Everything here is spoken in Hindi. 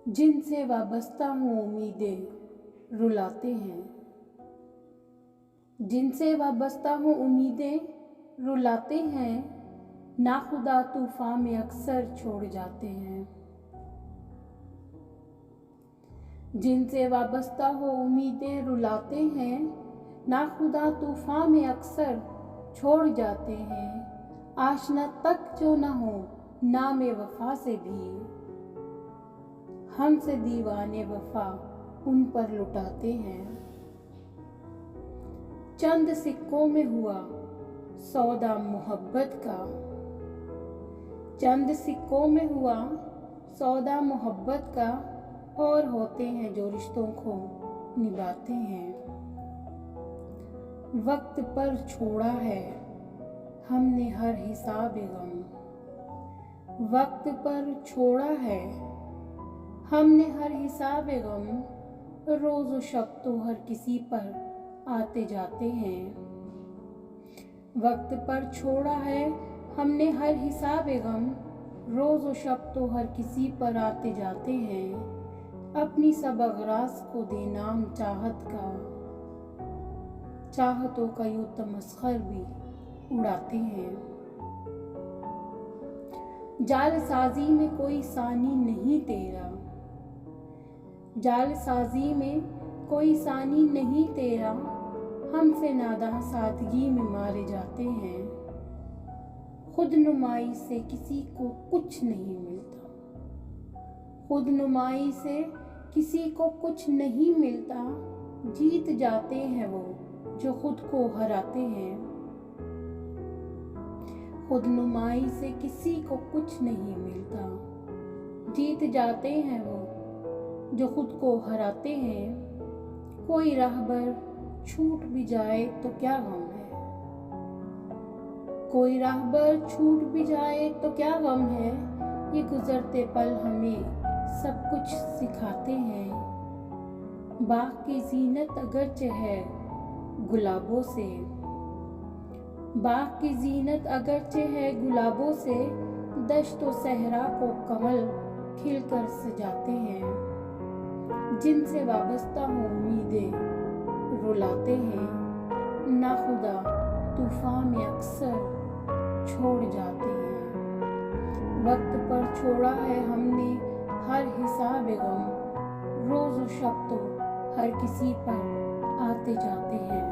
जिनसे वाबस्ता हूँ उम्मीदें रुलाते हैं। जिनसे वाबस्ता हूँ उम्मीदें रुलाते हैं, नाखुदा तूफान में अक्सर छोड़ जाते हैं। जिनसे वाबस्ता हो उम्मीदें रुलाते हैं, नाखुदा तूफान में अक्सर छोड़ जाते हैं। आशना तक जो न हो नामे वफा से भी, हमसे दीवाने वफा उन पर लुटाते हैं। चंद सिक्कों में हुआ सौदा मोहब्बत का, चंद सिक्कों में हुआ सौदा मोहब्बत का, और होते हैं जो रिश्तों को निभाते हैं। वक्त पर छोड़ा है हमने हर हिसाब गम, वक्त पर छोड़ा है हमने हर हिसाब गम, रोज व शब तो हर किसी पर आते जाते हैं। वक्त पर छोड़ा है हमने हर हिसाब गम, रोज व शब तो हर किसी पर आते जाते हैं। अपनी सब अगराज को दे नाम चाहत का, चाहतों का यूं तमस्खर भी उड़ाते हैं। जालसाजी में कोई सानी नहीं तेरा, जालसाजी में कोई सानी नहीं तेरा, हमसे नादां सादगी में मारे जाते हैं। खुद नुमाई से किसी को कुछ नहीं मिलता, खुद नुमाई से किसी को कुछ नहीं मिलता, जीत जाते हैं वो जो खुद को हराते हैं। खुद नुमाई से किसी को कुछ नहीं मिलता, जीत जाते हैं वो जो खुद को हराते हैं। कोई राहबर छूट भी जाए तो क्या गम है, कोई राहबर छूट भी जाए तो क्या गम है, ये गुजरते पल हमें सब कुछ सिखाते हैं। बाग की जीनत अगरचे है गुलाबों से, बाग की जीनत अगरचे है गुलाबों से, दश्त व सहरा को कमल खिलकर सजाते हैं। जिनसे वाबस्ता हो उम्मीदें रुलाते हैं, नाखुदा तूफान में अक्सर छोड़ जाते हैं। वक्त पर छोड़ा है हमने हर हिसाब गम, रोज व शब तो हर किसी पर आते जाते हैं।